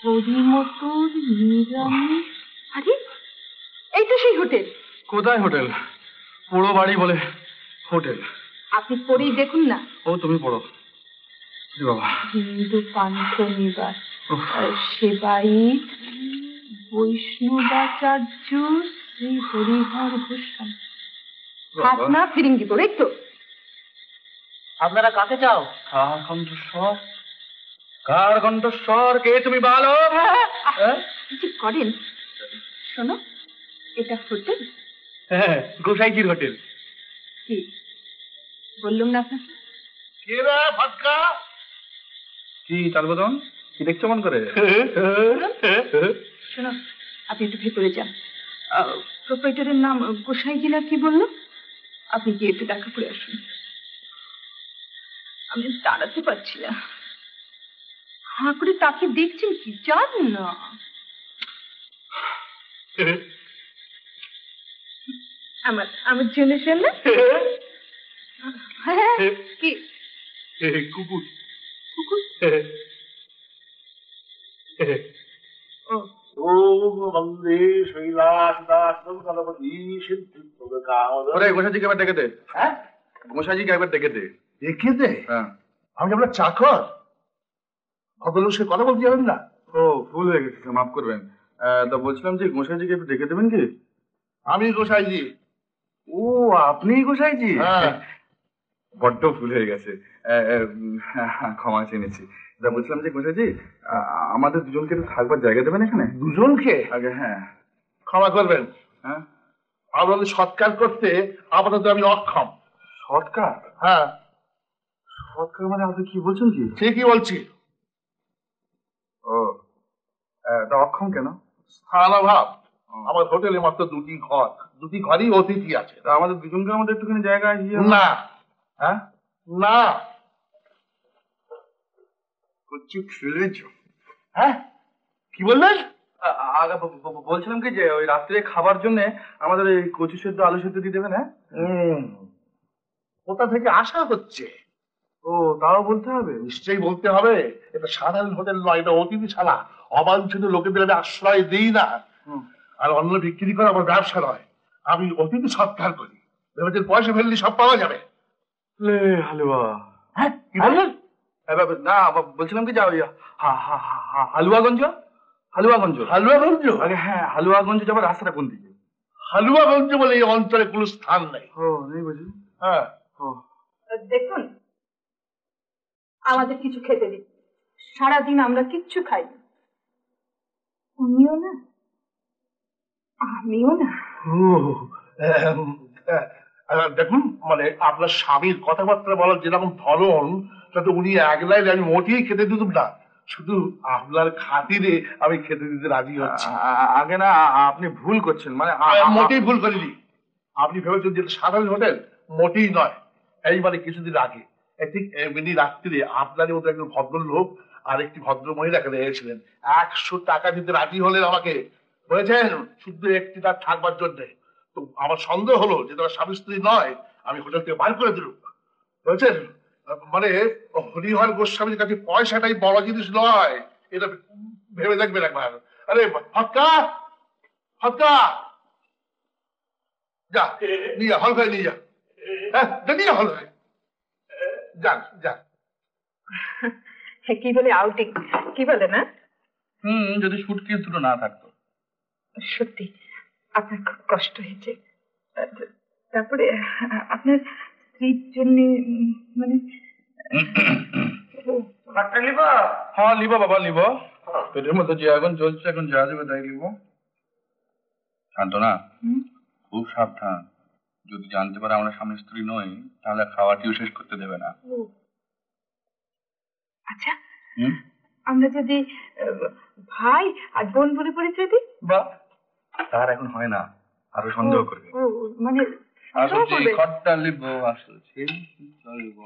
পরিমতর নিরামিষ। আরে এই তো সেই হোটেল। কোথায় হোটেল? পুরো বাড়ি বলে হোটেল। আপনি পড়েই দেখুন না। ও তুমি পড়ো বাবা। হিন্দু পান্থ নিবাস, সেবায়িত বৈষ্ণবাচার্য শ্রী হরিহর গোস্বামী। হাত না ফিরিঙ্গি পড়ে তো। আপনারা কাকে চাও? কার কণ্ঠস্বর? কার কণ্ঠস্বর? কে তুমি বলো? কিছু করেন? শোনো, এটা হোটেল? হ্যাঁ, গোসাইজির হোটেল। কি বললুম না আপনাকে? কে রে ফাটকা? কি তালবদন, কি দেখছো মন করে? শোনো, আপনি একটু ভেতরে যান। প্রোপাইটারের নাম গোসাইজি না কি বললো? আপনি গিয়ে একটু দেখা করে আসুন। আমি দাঁড়াতে পারছি না। হাঁ করে তাকে দেখছেন কি? যান না। আমার জন্য শুনলে? হ্যাঁ, কি কুকুর? কুকুর? বন্দে শৈলাস দাস গণপতি সিদ্ধি। গোসাইজিকে একবার ডেকে দে। হ্যাঁ, গোসাইজিকে একবার ডেকে দে। দেখে দে? হ্যাঁ। আমি আপনার চাকর, ভদ্রলোক সে কথা বলতে জানেন না? ও, ভুল হয়ে গেছে, মাফ করবেন। তা বলছিলাম যে গোসাইজিকে একটু ডেকে দেবেন কি? আমি গোসাইজি। ও, আপনি গোসাইজি? হ্যাঁ। বড্ড ভুল হয়ে গেছে, ক্ষমা চেয়েছি। তা বলছিলাম যে গোসাইজি, আমাদের দুজনকে একটু থাকবার জায়গা দেবেন এখানে? দুজনকে? আগে হ্যাঁ। ক্ষমা করবেন, হ্যাঁ, আপনাদের সৎকার করতে আপাতত আমি অক্ষম। সৎকার? হ্যাঁ। সৎকার মানে আপনি কি বলছেন? কি ঠিকই বলছি। ও, তা অক্ষম কেন? স্থান অভাব। আমার হোটেলে মাত্র দুটি ঘরই অতিথি আছে। তা আমাদের দুজনকে আমাদের একটুখানি জায়গায় না। হ্যাঁ, না। কুচি ফেলেছ? হ্যাঁ, কি বললেন? বলছিলাম কি যে ওই রাত্রে খাবার জন্য আমাদের এই কচু সেদ্ধ আলু সেদ্ধ দিয়ে দেবেন। হ্যাঁ, কোথা থেকে আসা হচ্ছে? ও, তাও বলতে হবে? নিশ্চয়ই বলতে হবে। এটা সাধারণ হোটেল নয়, এটা অতিথিশালা। অবাঞ্ছিত লোকেদের আমি আশ্রয় দিই না। আর অন্ন বিক্রি করা আমার ব্যবসা নয়। আমি অতিথি সৎকার করি। ভেবেছেন পয়সা ফেললে সব পাওয়া যাবে? হালুয়া? হ্যাঁ, কি বললেন? না, বলছিলাম কি যা ওই হালুয়াগঞ্জ। হালুয়াগঞ্জ? হালুয়াগঞ্জ? আগে হ্যাঁ, হালুয়াগঞ্জ যাবার রাস্তাটা কোন দিকে? হালুয়াগঞ্জ বলে এই অঞ্চলে কোনো স্থান নেই। ও, নেই বুঝি? হ্যাঁ। দেখুন, আমাদের কিছু খেতে দিন। সারাদিন আমরা কিচ্ছু খাই। উনিও না, আমিও না। দেখুন, মানে আপনার স্বামীর কথাবার্তা বলার যেরকম ধরন, তাতে উনি এক লাইন আমি মোটেই খেতে দিতাম না। শুধু আপনার খাতিরে আমি খেতে দিতে রাজি হচ্ছি। আগে না, আপনি ভুল করছেন। মানে মোটেই ভুল করিনি। আপনি ভেবেছেন যে সাধারণ হোটেল, মোটেই নয়। এই মানে কিছুদিন আগে ঠিক এমনি রাত্রিরে আপনারই মতো একজন ভদ্রলোক আর একটি ভদ্র মহিলা এখানে এসেছিলেন। 100 টাকা দিতে রাজি হলেন আমাকে, বলেছেন শুধু একটি রাত থাকবার জন্য। তো আমার সন্দেহ হলো যে তোমার স্বামী স্ত্রী নয়, আমি হোটেল থেকে বার করে দিল। বলছেন মানে হরিহর গোস্বামীর কাছে পয়সাটাই বড় জিনিস নয়, এটা ভেবে দেখবেন একবার। আরে ফটকা, ফটকা, যা নিয়ে যা, হল ঘরে নিয়ে যা। হ্যাঁ, নিয়ে হল ঘরে যান, যান। কি বলে আউটিং? কি বলে না? যদি সুটকেস দুটো না থাকতো। সত্যি আপনার খুব কষ্ট হয়েছে। তারপরে আপনার স্ত্রীর জন্য মানে হ্যাঁ, লিব বাবা, লিব। পেটের মধ্যে যে আগুন জ্বলছে, এখন যা যাবে তাই লিব। শান্ত না, খুব সাবধান। যদি জানতে পারে আমরা স্বামী স্ত্রী নই, তাহলে খাওয়াটিও শেষ করতে দেবে না। আচ্ছা, আমরা যদি ভাই আর বোন বলে পরিচয় দিই? বা তার এখন হয় না, আরো সন্দেহ করবে। মানে আসলে খটটা লিব, আসলে লিব।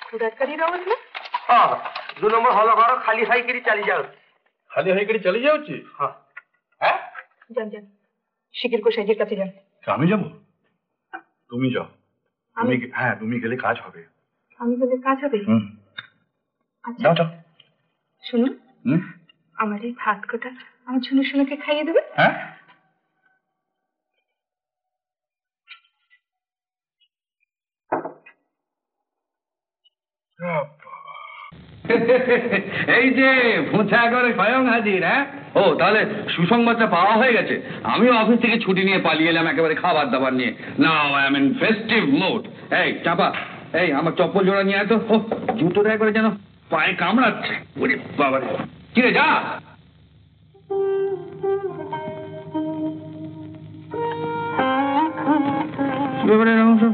খুদাকারির আওয়াজ না? হ্যাঁ, 2 নম্বর হল ঘর খালি হাই করে চালি যাও। খালি হয়ে করে চলে যাচ্ছি? হ্যাঁ। হ্যাঁ, যান যান, শিকির গোসাইজির কাছে যান। আমি যাবো? তুমি যাও। হ্যাঁ, তুমি গেলে কাজ হবে। আমি বলে কাজ হবে? আচ্ছা যাও যাও। শুনুন, হুম? আমার এই ভাত কটা আমার ঝুনুর সোনাকে খাইয়ে দেবে? হ্যাঁ, এই যে ভুঁচা করে স্বয়ং হাজির। হ্যাঁ, ও তাহলে সুসংবাদটা পাওয়া হয়ে গেছে। আমিও অফিস থেকে ছুটি নিয়ে পালিয়ে এলাম একেবারে খাবার দাবার নিয়ে। Now I am in festive mood. এই চাপা, এই আমার চপ্পল জোড়া নিয়ে আয় তো। ও জুতোটা একবারে যেন পায়ে কামড়াচ্ছে। ওরে বাবারে, কি রে, যা। কি ব্যাপারে এরকম সব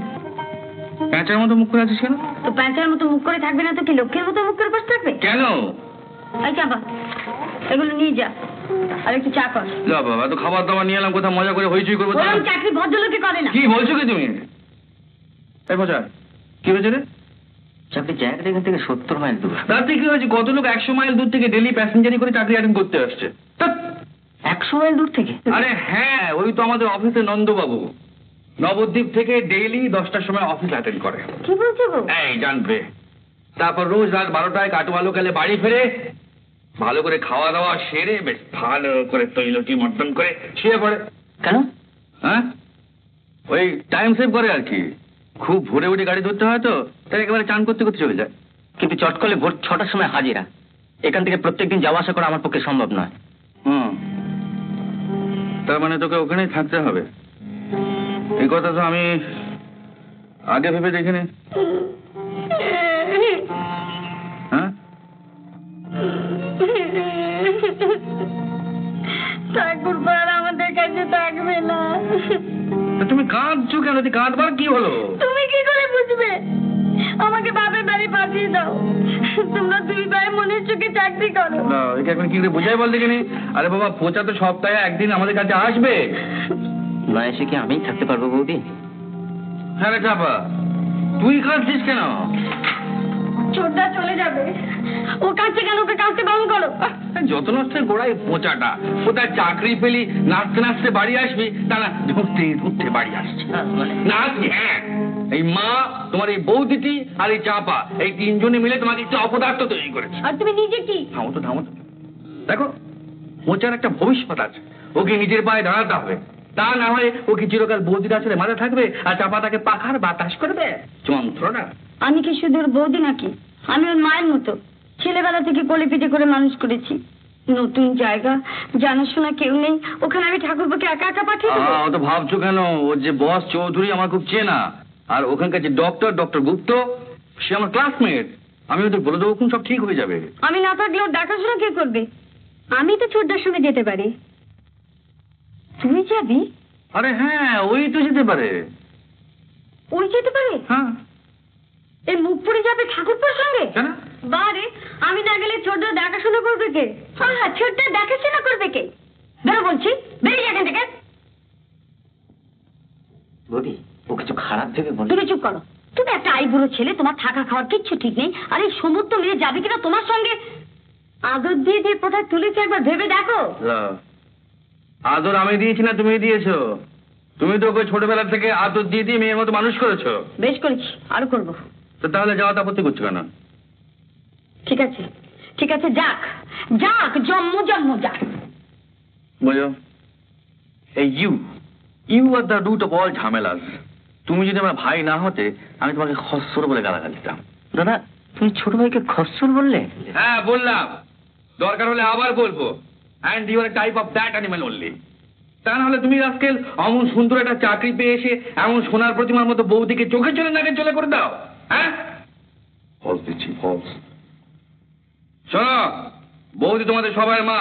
প্যাঁচার মতো মুখ করে আছিস কেন? তো প্যাঁচার মতো মুখ করে থাকবে না তো কি লক্ষ্যের মতো মুখ করে বসে থাকবে? কেন? এই চাপা, এগুলো নিয়ে যা আর একটু চা কর। যা বাবা, তো খাবার দাবার নিয়ে এলাম, কোথাও মজা করে হইচই করবো। ওরকম চাকরি ভদ্রলোকে করে না। কি বলছো কি তুমি? এই মজা কি হয়েছে রে? চাকরির জায়গাটা এখান থেকে 70 মাইল দূর। তাতে কি হয়েছে? কত লোক 100 মাইল দূর থেকে ডেলি প্যাসেঞ্জারি করে চাকরি অ্যাটেন্ড করতে আসছে। ধ্যাৎ। 100 মাইল দূর থেকে? আরে হ্যাঁ, ওই তো আমাদের অফিসে নন্দবাবু নবদ্বীপ থেকে ডেইলি 10টার সময় অফিস অ্যাটেন্ড করে। কি বলছো গো? এই জানবে, তারপর রোজ রাত 12টায় কাটুয়া লোকালে বাড়ি ফিরে ভালো করে খাওয়া দাওয়া সেরে বেশ ভালো করে তৈলটি মর্দন করে শুয়ে পড়ে। কেন? হ্যাঁ, ওই টাইম সেভ করে আর কি। খুব ভোরে উঠে গাড়ি ধরতে হয় তো, তাই একেবারে চান করতে করতে চলে যায়। কিন্তু চট করলে ভোর 6টার সময় হাজিরা। এখান থেকে প্রত্যেকদিন যাওয়া আসা করা আমার পক্ষে সম্ভব নয়। হুম, তার মানে তোকে ওখানেই থাকতে হবে। এই কথা তো আমি আগে ভেবে দেখিনি। হ্যাঁ, ঠাকুর পাড় আমাদের কাছে থাকবে না। তা তুমি কাঁদছো কেন? কাঁদবার কি হলো? তুমি কি করে বুঝবে? আমাকে বাপের বাড়ি পাঠিয়ে দাও। তোমরা দুই ভাই মনের চোখে চাকরি করো। না, একে এখন কি করে বোঝাই বল দেখিনি? আরে বাবা, পোচা তো সপ্তাহে একদিন আমাদের কাছে আসবে। না এসে কি আমিই থাকতে পারবো বৌদি? হ্যাঁ রে চাপা, তুই কাঁদছিস কেন? ছোটদা চলে যাবে। ও কাঁদছে কেন? ওকে কাঁদতে বারণ করো। যত নষ্টের গোড়ায় পোচাটা। কোথায় চাকরি পেলি নাচতে নাচতে বাড়ি আসবি, তা না ধরতে ধরতে বাড়ি আসছে। না হ্যাঁ, এই মা, তোমার এই বৌদিটি আর এই চাপা, এই তিনজনে মিলে তোমাকে একটু অপদার্থ তৈরি করেছে। আর তুমি নিজে কি? থামো তো, থামো তো। দেখো, মোচার একটা ভবিষ্যৎ আছে, ওকে নিজের পায়ে দাঁড়াতে হবে। তা না হয় ও কি চিরকাল বৌদিটা ছেড়ে মাঝে থাকবে আর চাপা তাকে পাখার বাতাস করবে? যন্ত্রণা। আমি কি শুধু ওর বৌদি নাকি? আমি ওর মায়ের মতো। ছেলেবেলা থেকে কোলে পিঠে করে মানুষ করেছি। নতুন জায়গা, জানাশোনা কেউ নেই, ওখানে আমি ঠাকুরপোকে একা একা পাঠিয়ে দেবো? অত ভাবছো কেন? ওর যে বস চৌধুরী আমার খুব চেনা, আর ওখানকার যে ডক্টর গুপ্ত, সে আমার ক্লাসমেট। আমি ওদের বলে দেবো, সব ঠিক হয়ে যাবে। আমি না থাকলে ওর দেখাশোনা কে করবে? আমি তো ছোটদার সঙ্গে যেতে পারি। তুই যাবি? আরে হ্যাঁ, ওই তো যেতে পারে। ওই যেতে পারে? হ্যাঁ, এই মুখ পড়ে যাবে ঠাকুরপুর সঙ্গে? কেন? বারে, আমি না গেলে ছোটদা দেখাশোনা করবে কে? হ্যাঁ, ছোটদা দেখাশোনা করবে কে? বেরো বলছি, বেরিয়ে এখান থেকে। বৌদি, ও কিছু খারাপ ভেবে বল। তুমি চুপ করো। তুমি একটা আইবুড়ো ছেলে, তোমার থাকা খাওয়ার কিচ্ছু ঠিক নেই। আর এই সমস্ত মেয়ে যাবে কিনা তোমার সঙ্গে? আদর দিয়ে দিয়ে কোথায় তুলেছে একবার ভেবে দেখো। আদর আমি দিয়েছি না তুমি দিয়েছো? তুমি তো ওকে ছোটবেলা থেকে আদর দিয়ে দিয়ে মেয়ের মতো মানুষ করেছো। বেশ করেছি, আরো করবো। তো তাহলে যাওয়াতে আপত্তি করছো কেন? ঠিক আছে, ঠিক আছে, যাক যাক, জন্ম যাক। বুঝো, এই you are the root of all ঝামেলাস। তুমি যদি আমার ভাই না হতে, আমি তোমাকে খস্সর বলে গালাগাল দিতাম। দাদা, তুমি ছোট ভাইকে খস্সর বললে? হ্যাঁ বললাম, দরকার হলে আবার বলবো। And you are type of that animal only. তা না হলে তুমি আজকাল এমন সুন্দর একটা চাকরি পেয়ে এসে এমন সোনার প্রতিমার মতো বৌদিকে চোখে চলে নাকে চলে করে দাও। হ্যাঁ, ফলস দিচ্ছি, ফলস। শোনো, বৌদি তোমাদের সবার মা।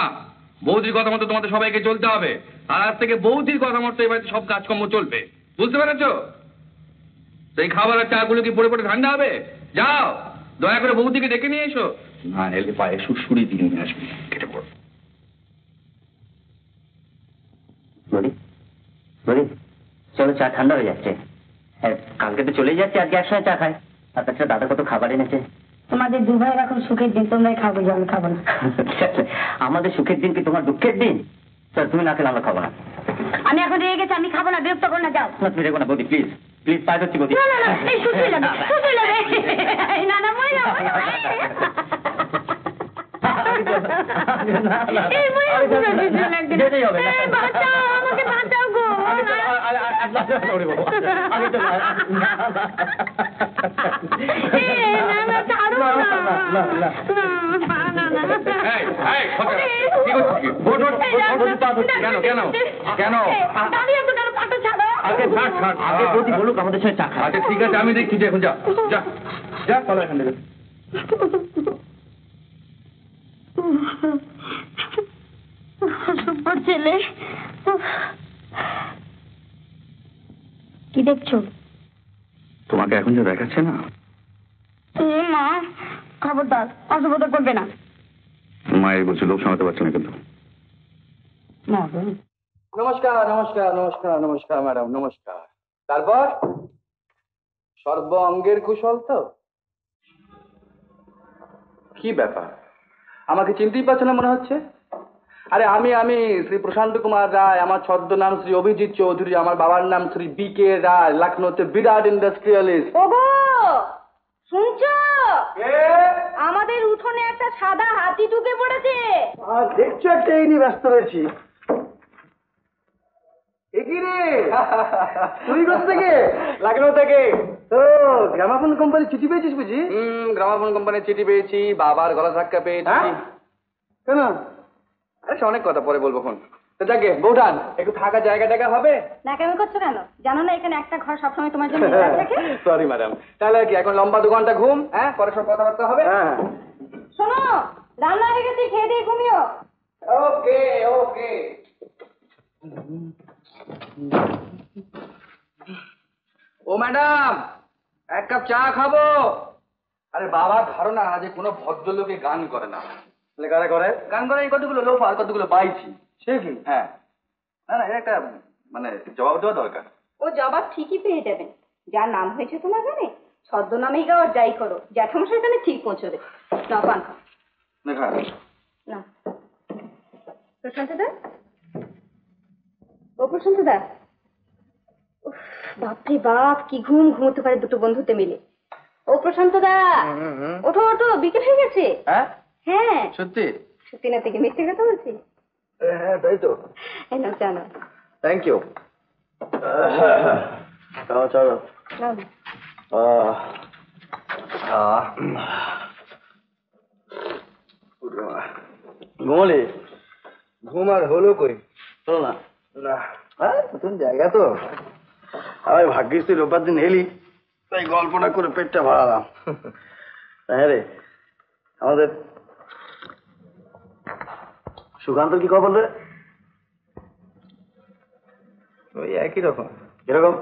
বৌদির কথা মতো তোমাদের সবাইকে চলতে হবে। আর আজ থেকে বৌদির কথা মতো এবার সব কাজকর্ম চলবে। বুঝতে পেরেছো? সেই খাবার আর চাগুলো কি পড়ে পড়ে ঠান্ডা হবে? যাও, দয়া করে বৌদিকে ডেকে নিয়ে এসো। না এলে পায়ে সুড়সুড়ি দিয়ে নিয়ে আসবি, কেটে পড়ো। বৌদি, বৌদি, চলো, চা ঠান্ডা হয়ে যাচ্ছে। হ্যাঁ, কালকে তো চলেই যাচ্ছে, আজকে একসঙ্গে চা খাই। আর তাছাড়া দাদা কত খাবার এনেছে। তোমাদের দু ভাইয়ের এখন সুখের দিন, তোমরাই খাবো, আমি খাবো না। আমাদের সুখের দিন কি তোমার দুঃখের দিন? চল, তুমি না খেলে আমরা খাবো না। আমি এখন রেগে গেছি, আমি খাবো না, বিরক্ত করো না, যাও। না, তুমি রেখো না বৌদি, প্লিজ প্লিজ, পায়ে ধরছি বৌদি। না, এই সুশ্রী লাগে, সুশ্রী লাগে। যেতেই হবে না। বাঁচাও, আমাকে বাঁচাও গো। না, না, ছাড়ো না। দাঁড়িয়ে তো কেন, পাটা ছাড়ো। আগে বৌদি বলুক আমাদের সাথে চা খায়। আচ্ছা ঠিক আছে, আমি দেখছি যে এখন যা যা যা চলো এখান থেকে। সুপার ছেলে। কি দেখছো? তোমাকে এখন যে দেখাচ্ছে না, এ মা, খবরদার অসভ্যতা করবে না। মায়ের বলছি লোক সামলাতে পারছে না কিন্তু। নমস্কার নমস্কার নমস্কার নমস্কার ম্যাডাম, নমস্কার। তারপর সর্ব অঙ্গের কুশল তো? কি ব্যাপার, আমাকে চিনতেই পারছো না মনে হচ্ছে? আরে আমি শ্রী প্রশান্ত কুমার রায়, আমার ছদ্মনাম শ্রী অভিজিৎ চৌধুরী, আমার বাবার নাম শ্রী বি.কে. রায়, লখনৌতে বিরাট ইন্ডাস্ট্রিয়ালিস্ট। ওগো, শুনছো? আমাদের উঠোনে একটা সাদা হাতি ঢুকে পড়েছে। আর দেখছো একটা এই নিয়ে ব্যস্ত রয়েছি। কি রে, তুই কোথা থেকে? লখনৌ থেকে। তো গ্রামাফোন কোম্পানি চিঠি পেয়েছিস বুঝি? গ্রামাফোন কোম্পানির চিঠি পেয়েছি, বাবার গলা ধাক্কা পেয়েছি। কেন? আরে অনেক কথা পরে বলবো ফোন। তো যাকে বৌঠান, একটু থাকা জায়গা টাকা হবে? না, কেমন করছো কেন? জানো না এখানে একটা ঘর সবসময় তোমার জন্য থাকে। সরি ম্যাডাম, তাহলে কি এখন লম্বা 2 ঘন্টা ঘুম? হ্যাঁ, পরে সব কথাবার্তা হবে। শোনো, রান্না হয়ে গেছে, খেয়ে দিয়ে ঘুমিও। ওকে ওকে। ও ম্যাডাম, 1 কাপ চা খাবো। আরে বাবার ধারণা যে কোনো ভদ্রলোকে গান করে না। কারা করে? গান করে এই কতগুলো লোফ আর কতগুলো বাইছি। সে কি? হ্যাঁ, না না, এটা একটা মানে জবাব দেওয়া দরকার। ও জবাব ঠিকই পেয়ে যাবেন। যার নাম হয়েছে তোমার গানে, ছদ্মনামেই গাও আর যাই করো, জ্যাঠামশাই গানে ঠিক পৌঁছবে। না পান খাও। দেখা না, প্রশান্ত দা, ও প্রশান্ত দা, উফ, বাপরে বাপ, কি ঘুম ঘুমোতে পারে দুটো বন্ধুতে মিলে। ও প্রশান্ত দা, ওঠো ওঠো, বিকেল হয়ে গেছে। হ্যাঁ হ্যাঁ, সত্যি? সত্যি না থেকে মিথ্যে কথা বলছি? হ্যাঁ তাই তো। এই নাও চা নাও। Thank you. চলো চলো। নাও। ঘুমলে? ঘুম আর হলো কই, চলো না। না, নতুন জায়গা তো, আমি ভাগ্যিস তুই রোববার দিন এলি, তাই গল্পটা করে পেটটা ভরালাম। হ্যাঁ রে, আমাদের সুকান্ত কি খবর রে? ওই একই রকম। কিরকম?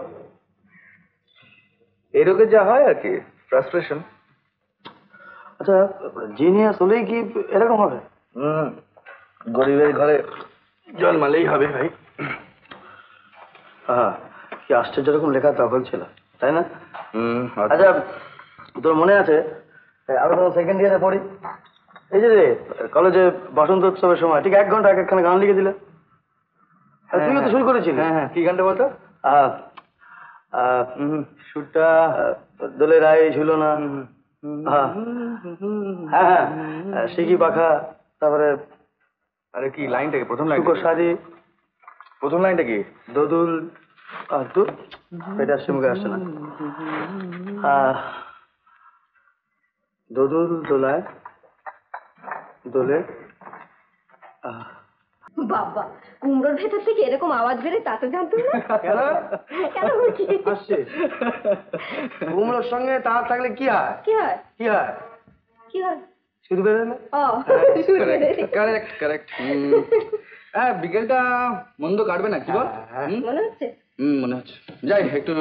এই রোগে যা হয় আর কি, ফ্রাস্ট্রেশন। আচ্ছা, জিনিয়াস হলেই কি এরকম হবে? গরিবের ঘরে জন্মালেই হবে ভাই। হ্যাঁ, কি আশ্চর্য রকম লেখা তখন ছিল, তাই না? আচ্ছা, তোর মনে আছে আমরা তখন সেকেন্ড ইয়ারে পড়ি, এই যে রে কলেজে বসন্ত উৎসবের সময় ঠিক 1 ঘন্টা একখানে গান লিখে দিলে, তুইও তো শুরু করেছিলি। হ্যাঁ, কি গানটা বলতো? সুরটা দোলে রায় ঝুলো না। হ্যাঁ হ্যাঁ, সিকি পাখা, তারপরে আরে কি লাইনটা কি? প্রথম লাইন শাড়ি। প্রথম লাইনটা কি? দোদুল। তুই এটা আসছে, মুখে আসছে না। দোদুল দোলায় দোলে। বাবা, কুমড়োর ভেতর থেকে এরকম আওয়াজ বেরে তা তো জানতুম না। কেন বলছি? আসছে কুমড়োর সঙ্গে তার থাকলে কি হয়? কি হয়? কি হয়? কি হয়? শুরু বেরোয় না? ও, কারেক্ট কারেক্ট। হ্যাঁ, বিকেলটা মন্দ কাটবে না, কি বল? মনে হচ্ছে মনে হচ্ছে। যাই একটু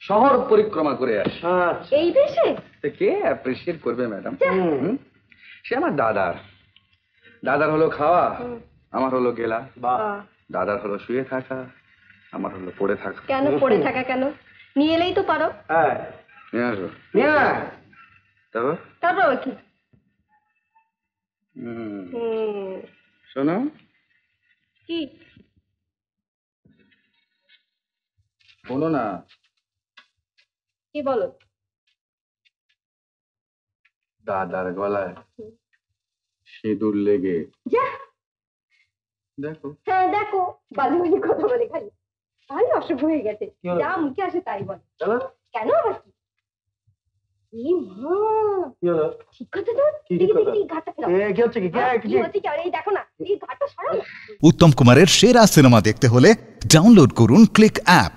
শহর পরিক্রমা করে আসি। এই দেশে কে অ্যাপ্রিসিয়েট করবে ম্যাডাম? সে আমার দাদার হলো খাওয়া, আমার হলো গেলা। দাদার হলো শুয়ে থাকা, আমার হলো পড়ে থাকা। কেন পড়ে থাকা? কেন নিয়ে এলেই তো পারো। হ্যাঁ, নিয়ে আসবো। নিয়ে আয়। তারপর কি? শোনো, কি? বলো না। কি বলো? দাদার গলায় সিঁদুর লেগে। যা দেখো হ্যাঁ দেখো, বাজে বাজে কথা বলে খালি, ভারী অসুখ হয়ে গেছে, কি হলো? যা মুখে আসে তাই বলে। কেন কেন আবার কি? এ মা, কি হলো? ঠিক কথা তো, কি দেখি কথা? দেখি ঘাটটা ফেরাও। কি হচ্ছে কি কি হচ্ছে কি? আরে এই দেখো না, এই ঘাটটা সরাও। উত্তম কুমারের সেরা সিনেমা দেখতে হলে ডাউনলোড করুন ক্লিক অ্যাপ।